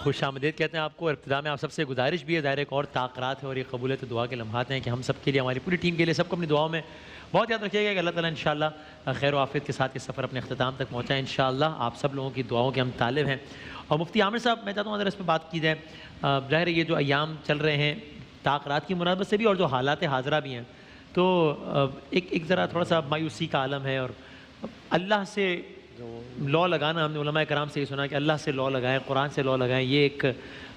خوش آمدید کہتے ہیں آپ کو. ابتدا میں آپ سب سے گزارش بھی ہے, ظاہر ایک اور تاخرات ہے اور یہ قبولیت دعا کے لمحات ہیں کہ ہم سب کے لیے, ہماری پوری ٹیم کے لیے, سب کو اپنی دعاؤں میں بہت یاد رکھیے گا کہ اللہ تعالیٰ انشاءاللہ خیر و عافیت کے ساتھ یہ سفر اپنے اختتام تک پہنچائے انشاءاللہ. آپ سب لوگوں کی دعاؤں کے ہم طالب ہیں. اور مفتی عامر صاحب, میں چاہتا ہوں اگر اس پہ بات کی جائے, ظاہر یہ جو ایام چل رہے ہیں تاخرات کی مناسبت سے بھی اور جو حالات حاضرہ بھی ہیں, تو ایک ذرا تھوڑا سا مایوسی کا عالم ہے. اور اللہ سے لا لگانا, ہم نے علماء کرام سے یہ سنا کہ اللہ سے لا لگائیں, قرآن سے لا لگائیں, یہ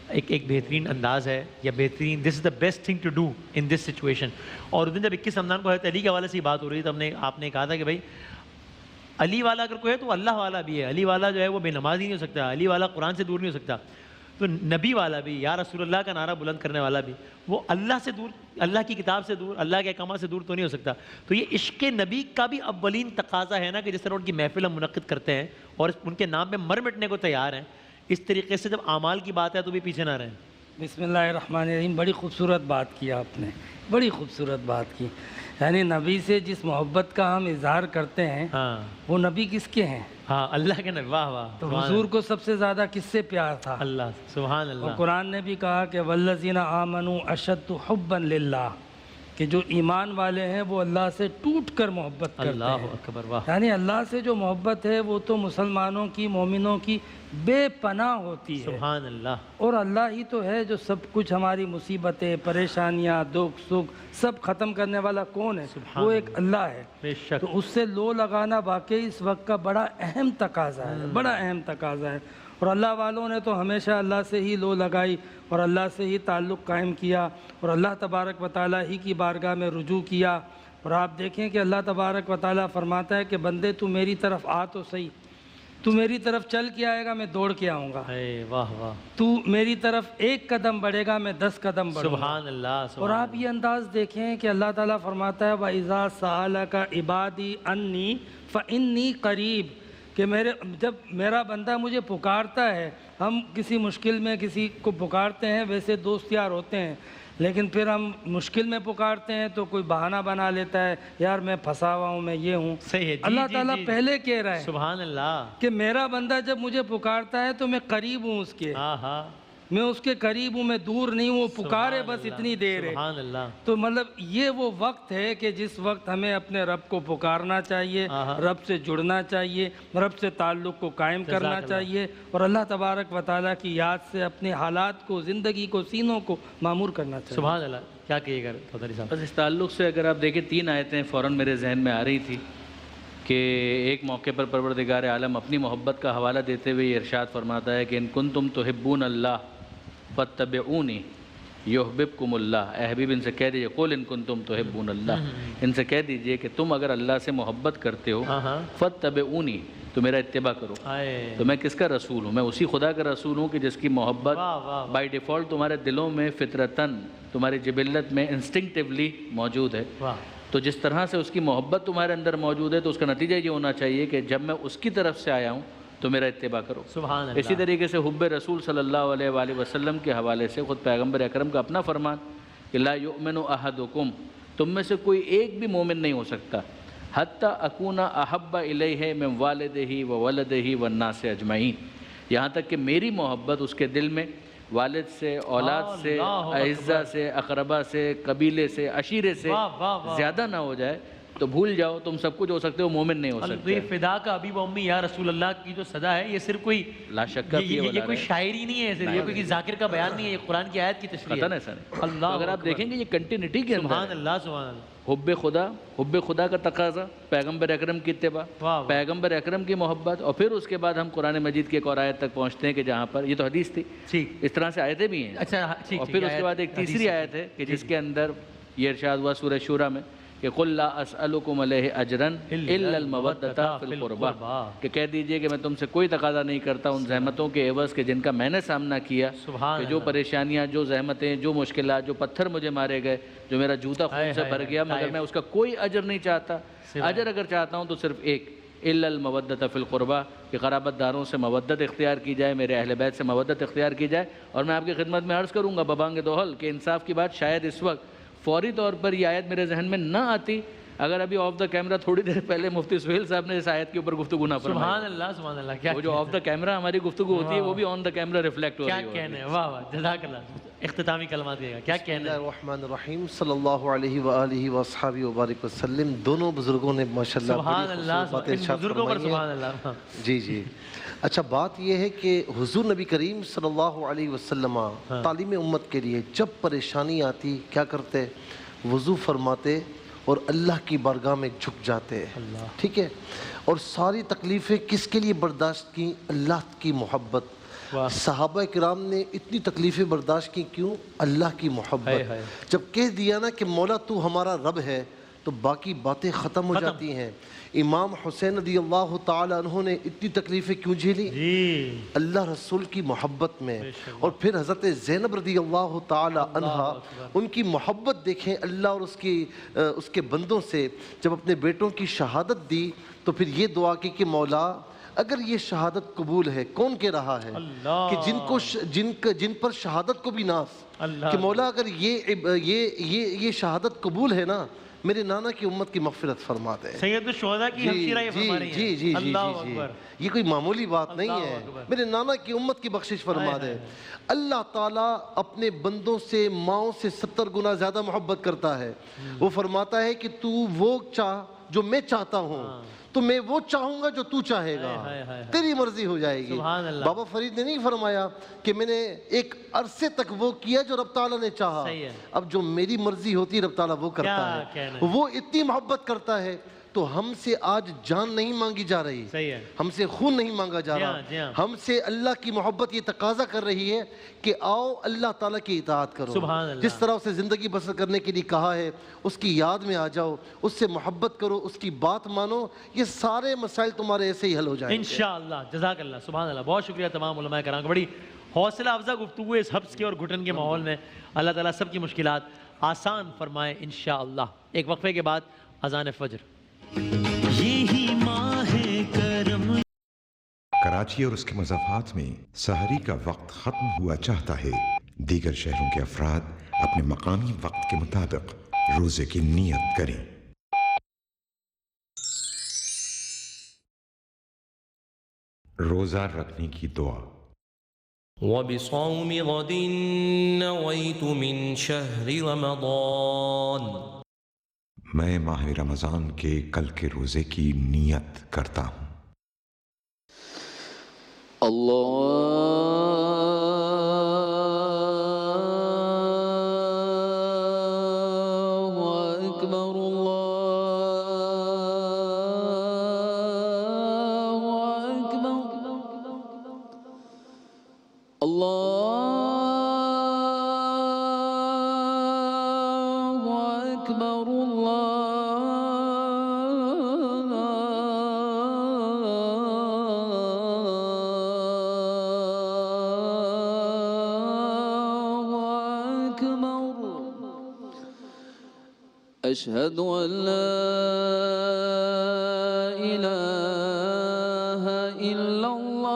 ایک بہترین انداز ہے یا بہترین, this is the best thing to do in this situation. اور اس دن جب 21 رمضان کو حضرت علی کے حوالے سے بات ہو رہی تھی, تب آپ نے کہا تھا کہ بھائی علی والا اگر کوئی ہے تو اللہ والا بھی ہے. علی والا جو ہے وہ بے نماز ہی نہیں ہو سکتا, علی والا قرآن سے دور نہیں ہو سکتا, تو نبی والا بھی, یا رسول اللہ کا نعرہ بلند کرنے والا بھی, وہ اللہ سے دور, اللہ کی کتاب سے دور, اللہ کے احکامات سے دور تو نہیں ہو سکتا. تو یہ عشق نبی کا بھی اولین تقاضا ہے نا, کہ جس طرح ان کی محفل ہم منعقد کرتے ہیں اور ان کے نام پہ مر مٹنے کو تیار ہیں, اس طریقے سے جب اعمال کی بات ہے تو بھی پیچھے نہ رہیں. بسم اللہ الرحمن الرحیم. بڑی خوبصورت بات کی آپ نے, بڑی خوبصورت بات کی. یعنی نبی سے جس محبت کا ہم اظہار کرتے ہیں وہ نبی کس کے ہیں؟ ہاں, اللہ کے نبی. واہ واہ. تو حضور کو سب سے زیادہ کس سے پیار تھا؟ اللہ. سبحان اللہ. اور قرآن نے بھی کہا کہ والذین آمنوا اشد حبا للہ, کہ جو ایمان والے ہیں وہ اللہ سے ٹوٹ کر محبت کرتے ہیں. اللہ اکبر. واہ. یعنی اللہ سے جو محبت ہے وہ تو مسلمانوں کی, مومنوں کی بے پناہ ہوتی ہے. سبحان اللہ. اور اللہ ہی تو ہے جو سب کچھ, ہماری مصیبتیں, پریشانیاں, دکھ سکھ سب ختم کرنے والا کون ہے؟ وہ ایک اللہ ہے. بے شک. تو اس سے لو لگانا واقعی اس وقت کا بڑا اہم تقاضا ہے, بڑا اہم تقاضا ہے. اور اللہ والوں نے تو ہمیشہ اللہ سے ہی لو لگائی اور اللہ سے ہی تعلق قائم کیا اور اللہ تبارک و تعالیٰ ہی کی بارگاہ میں رجوع کیا. اور آپ دیکھیں کہ اللہ تبارک و تعالیٰ فرماتا ہے کہ بندے تو میری طرف آ تو صحیح, تو میری طرف چل کے آئے گا, میں دوڑ کے آؤں گا. واہ واہ. تو میری طرف 1 قدم بڑھے گا, میں 10 قدم بڑھوں گا. سبحان اللہ. اور آپ یہ انداز دیکھیں کہ اللہ تعالیٰ فرماتا ہے وَإِذَا سَأَلَكَ عِبَادِي عَنِّي فَإِنِّي قَرِيب, کہ جب میرا بندہ مجھے پکارتا ہے, ہم کسی مشکل میں کسی کو پکارتے ہیں, ویسے دوست یار ہوتے ہیں, لیکن پھر ہم مشکل میں پکارتے ہیں تو کوئی بہانہ بنا لیتا ہے, یار میں پھنسا ہوا ہوں, میں یہ ہوں. صحیح ہے. اللہ تعالیٰ پہلے کہہ رہا ہے سبحان اللہ کہ میرا بندہ جب مجھے پکارتا ہے تو میں قریب ہوں اس کے, میں اس کے قریب ہوں, میں دور نہیں ہوں. وہ پکارے بس اتنی دیر ہے. سبحان اللہ. تو مطلب یہ وہ وقت ہے کہ جس وقت ہمیں اپنے رب کو پکارنا چاہیے, رب سے جڑنا چاہیے, رب سے تعلق کو قائم کرنا چاہیے اور اللہ تبارک و تعالیٰ کی یاد سے اپنے حالات کو, زندگی کو, سینوں کو معمور کرنا چاہیے. سبحان اللہ. کیا کہیے گا چودھری صاحب؟ بس اس تعلق سے اگر آپ دیکھیں 3 آیتیں فوراً میرے ذہن میں آ رہی تھی کہ ایک موقع پر پروردگار عالم اپنی محبت کا حوالہ دیتے ہوئے یہ ارشاد فرماتا ہے کہ ان کنتم تحبون اللہ فاتبعونی یحببکم اللہ. اے حبیب ان سے کہہ دیجئے قل ان کنتم تحبون اللہ, ان سے کہہ دیجئے کہ تم اگر اللہ سے محبت کرتے ہو فاتبعونی, تو میرا اتباع کرو. تو میں کس کا رسول ہوں؟ میں اسی خدا کا رسول ہوں کہ جس کی محبت بائی ڈیفالٹ تمہارے دلوں میں فطرتاً, تمہاری جبلت میں انسٹنکٹیولی موجود ہے. تو جس طرح سے اس کی محبت تمہارے اندر موجود ہے تو اس کا نتیجہ یہ ہونا چاہیے کہ جب میں اس کی طرف سے آیا ہوں تو میرا اتباع کرو. سبحان اللہ. اسی طریقے سے حب رسول صلی اللہ علیہ وآلہ وسلم کے حوالے سے خود پیغمبر اکرم کا اپنا فرمان کہ لا یؤمن احدکم, تم میں سے کوئی ایک بھی مومن نہیں ہو سکتا حتی اکون احب الیہ من والدہ وولدہ والناس اجمعین, یہاں تک کہ میری محبت اس کے دل میں والد سے, اولاد سے, اعزہ سے, اقربا سے, قبیلے سے, عشیرے سے زیادہ نہ ہو جائے. تو بھول جاؤ تم سب کچھ ہو سکتے ہو, مومن نہیں ہو سکتے. فدا کا ابی و امی یا رسول اللہ کی جو صدا ہے, یہ صرف کوئی لا شک یہ کوئی شاعری نہیں ہے, صرف یہ کوئی ذاکر کا بیان نہیں ہے, یہ قرآن کی آیت کی تشریح ہے. اللہ اگر آپ دیکھیں گے یہ کنٹینیوٹی کے اندر سبحان اللہ. سبحان اللہ. حب خدا کا تقاضا, پیغمبر اکرم کی اتباع, پیغمبر اکرم کی محبت, اور پھر اس کے بعد ہم قرآن مجید کی ایک اور آیت تک پہنچتے ہیں کہ جہاں پر یہ تو حدیث تھی, اس طرح سے آیتیں بھی ہیں. اور پھر اس کے بعد ایک تیسری آیت ہے کہ جس کے اندر یہ ارشاد ہوا سورہ شورى میں کہ قل لا اسألکم علیہ اجرا الا المودۃ فی القربى, کہ کہہ دیجئے کہ میں تم سے کوئی تقاضا نہیں کرتا ان زحمتوں کے عوض کے جن کا میں نے سامنا کیا, کہ جو پریشانیاں, جو زحمتیں, جو مشکلات, جو پتھر مجھے مارے گئے, جو میرا جوتا خون سے بھر گیا, مگر میں اس کا کوئی اجر نہیں چاہتا. اجر اگر چاہتا ہوں تو صرف ایک, الا المودۃ فی القربى, کہ قرابت داروں سے مودت اختیار کی جائے, میرے اہل بیت سے مودت اختیار کی جائے. اور میں آپ کی خدمت میں عرض کروں گا ببانگ دوحل کہ انصاف کی بات شاید اس وقت فوری طور پر یہ آیت میرے ذہن میں نہ آتی اگر ابھی آف دا کیمرہ تھوڑی دیر پہلے مفتی سہیل صاحب نے اس آیت کے اوپر گفتگو نہ فرمائی، سبحان اللہ سبحان اللہ، کیا وہ جو آف دا کیمرہ ہماری گفتگو ہوتی ہے وہ بھی آن دا کیمرہ ریفلیکٹ ہو رہی ہے. کیا کہنے ہیں، واہ واہ، جزاک اللہ. اختتامی کلمات دیے گا، کیا کہنے ہیں. الرحمن الرحیم، صلی اللہ علیہ وآلہ وصحبہ وبارک وسلم. دونوں بزرگوں نے ماشاءاللہ سبحان اللہ، بزرگوں پر سبحان اللہ. جی جی. اچھا بات یہ ہے کہ حضور نبی کریم صلی اللہ علیہ وسلم تعلیم امت کے لیے جب پریشانی آتی کیا کرتے؟ وضو فرماتے اور اللہ کی بارگاہ میں جھک جاتے. ٹھیک ہے، اور ساری تکلیفیں کس کے لیے برداشت کی؟ اللہ کی محبت. صحابہ کرام نے اتنی تکلیفیں برداشت کی کیوں؟ اللہ کی محبت. جب کہہ دیا نا کہ مولا تو ہمارا رب ہے تو باقی باتیں ختم ہو جاتی ہیں. امام حسین رضی اللہ تعالی عنہ نے اتنی تکلیفیں کیوں جھیلی؟ اللہ رسول کی محبت میں. اور پھر حضرت زینب رضی اللہ تعالی عنہ، ان کی محبت دیکھیں اللہ اور اس کے بندوں سے. جب اپنے بیٹوں کی شہادت دی تو پھر یہ دعا کی کہ مولا اگر یہ شہادت قبول ہے، کون کہہ رہا ہے کہ جن پر شہادت کو بھی ناز، کہ مولا اگر یہ شہادت قبول ہے نا، میرے نانا کی امت کی مغفرت فرما دے. سید الشہداء کی ہمشیرہ یہ فرما رہی ہیں. جی اللہ اکبر، یہ کوئی معمولی بات نہیں ہے. میرے نانا کی امت کی بخشش فرما دے. اللہ تعالیٰ اپنے بندوں سے ماؤں سے 70 گنا زیادہ محبت کرتا ہے. وہ فرماتا ہے کہ تو وہ چاہ جو میں چاہتا ہوں، تو میں وہ چاہوں گا جو تو چاہے گا، تیری مرضی ہو جائے گی. بابا فرید نے نہیں فرمایا کہ میں نے ایک عرصے تک وہ کیا جو رب تعالیٰ نے چاہا، اب جو میری مرضی ہوتی ہے رب تعالیٰ وہ کرتا ہے. وہ اتنی محبت کرتا ہے تو ہم سے آج جان نہیں مانگی جا رہی، ہم سے خون نہیں مانگا جا رہا، ہم سے اللہ کی محبت یہ تقاضا کر رہی ہے کہ آؤ اللہ تعالیٰ کی اطاعت کرو. جس طرح اسے زندگی بسر کرنے کے لیے کہا ہے اس کی یاد میں آ جاؤ، اس سے محبت کرو، اس کی بات مانو، یہ سارے مسائل تمہارے ایسے ہی حل ہو جائیں گے انشاءاللہ. جزاک اللہ، سبحان اللہ. بہت شکریہ تمام علماء کرام. بڑی حوصلہ افزا گفتگو اس حبس کے اور گھٹن کے ماحول میں. اللہ تعالیٰ سب کی مشکلات آسان فرمائے انشاءاللہ. ایک وقفے کے بعد اذان فجر. یہی ماہ کرم. کراچی اور اس کے مضافات میں سحری کا وقت ختم ہوا چاہتا ہے. دیگر شہروں کے افراد اپنے مقامی وقت کے مطابق روزے کی نیت کریں. روزہ رکھنے کی دعا. وبصوم غد نويت من شهر رمضان. میں ماہ رمضان کے کل کے روزے کی نیت کرتا ہوں. أشهد أن لا إله إلا الله.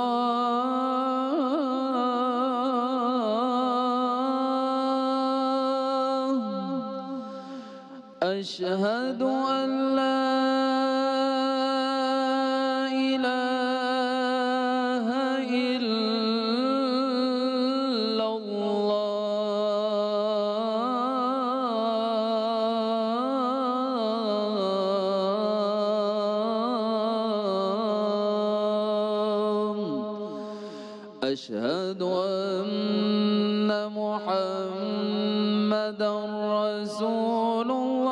أشهد أن لا إله إلا أشهد أن محمدا رسول الله.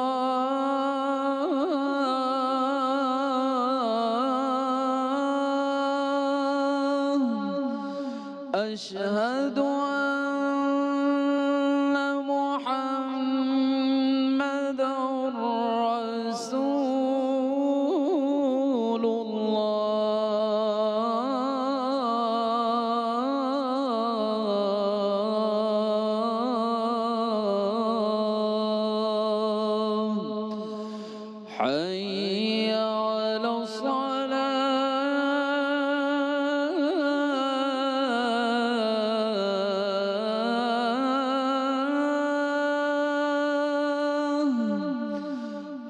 أشهد أن محمدا رسول حي على الصلاة.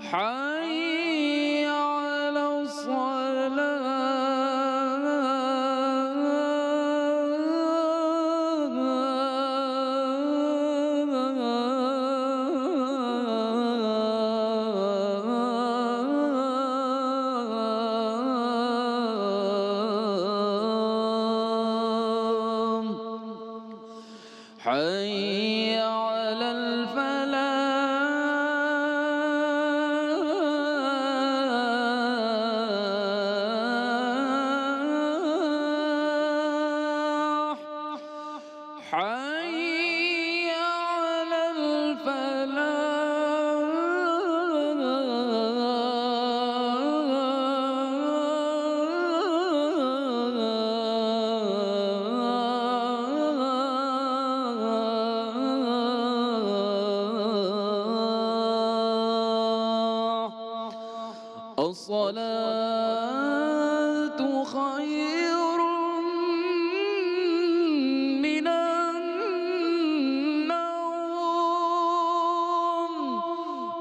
حي الصلاة خير من النوم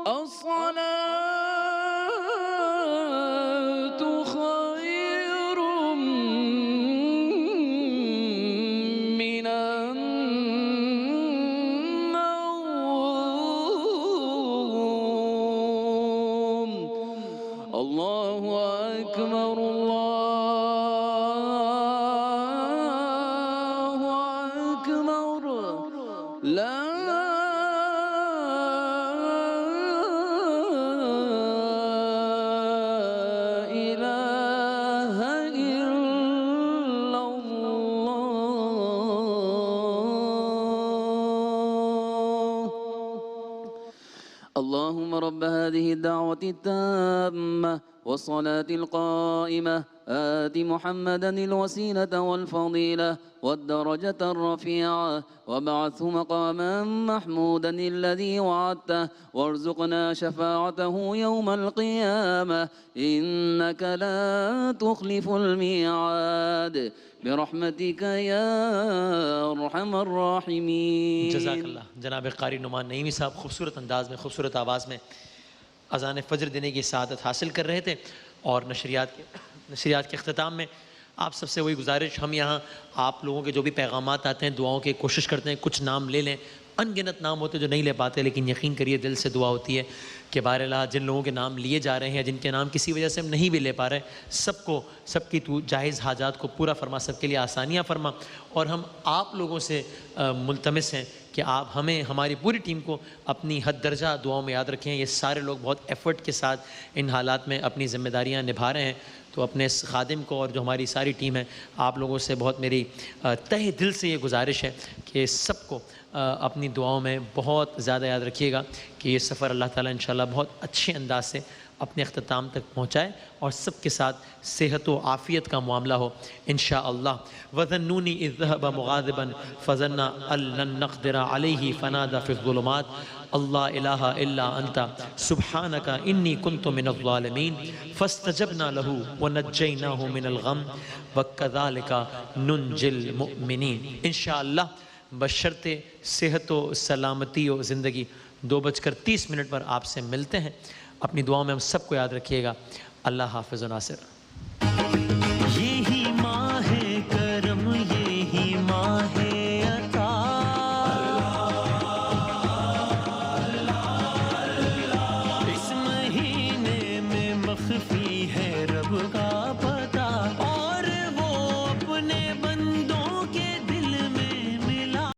الصلاة خير من النوم الله أكبر الله أكبر لا إله إلا الله اللهم رب هذه الدعوة التامة والصلاة القائمة آت محمدا الوسيلة والفضيلة والدرجة الرفيعة وابعثه مقاما محمودا الذي وعدته وارزقنا شفاعته يوم القيامة إنك لا تخلف الميعاد برحمتك يا أرحم الراحمين. جزاک اللہ. جناب قاری نعمان نعیمی صاحب خوبصورت انداز میں، خوبصورت آواز میں اذان فجر دینے کی سعادت حاصل کر رہے تھے، اور نشریات کے اختتام میں آپ سب سے وہی گزارش، ہم یہاں آپ لوگوں کے جو بھی پیغامات آتے ہیں دعاؤں کی کوشش کرتے ہیں کچھ نام لے لیں. ان گنت نام ہوتے جو نہیں لے پاتے، لیکن یقین کریے دل سے دعا ہوتی ہے کہ بہرحال جن لوگوں کے نام لیے جا رہے ہیں، جن کے نام کسی وجہ سے ہم نہیں بھی لے پا رہے، سب کی تو جائز حاجات کو پورا فرما، سب کے لیے آسانیاں فرما. اور ہم آپ لوگوں سے ملتمس ہیں کہ آپ ہمیں، ہماری پوری ٹیم کو اپنی حد درجہ دعاؤں میں یاد رکھیں. یہ سارے لوگ بہت ایفرٹ کے ساتھ ان حالات میں اپنی ذمہ داریاں نبھا رہے ہیں. تو اپنے اس خادم کو اور جو ہماری ساری ٹیم ہے، آپ لوگوں سے بہت میری تہ دل سے یہ گزارش ہے کہ سب کو اپنی دعاؤں میں بہت زیادہ یاد رکھیے گا کہ یہ سفر اللہ تعالیٰ انشاءاللہ بہت اچھے انداز سے اپنے اختتام تک پہنچائے اور سب کے ساتھ صحت و عافیت کا معاملہ ہو انشاءاللہ. وَظَنُّونِي إِذْ ذَهَبَ مُغَاضِبًا فَظَنَّ أَن لَّن نَّقْدِرَ عَلَيْهِ فَنَادَى فِي الظُّلُمَاتِ اللَّا إِلَٰهَ إِلَّا أَنتَ سُبْحَانَكَ إِنِّي كُنتُ مِنَ الظَّالِمِينَ فَاسْتَجَبْنَا لَهُ وَنَجَّيْنَاهُ مِنَ الْغَمِّ وَكَذَٰلِكَ نُنجِي الْمُؤْمِنِينَ. انشاءاللہ بشرط صحت و سلامتی و زندگی 2:30 پر آپ سے ملتے ہیں. اپنی دعاؤں میں ہم سب کو یاد رکھیے گا. اللہ حافظ و ناصر.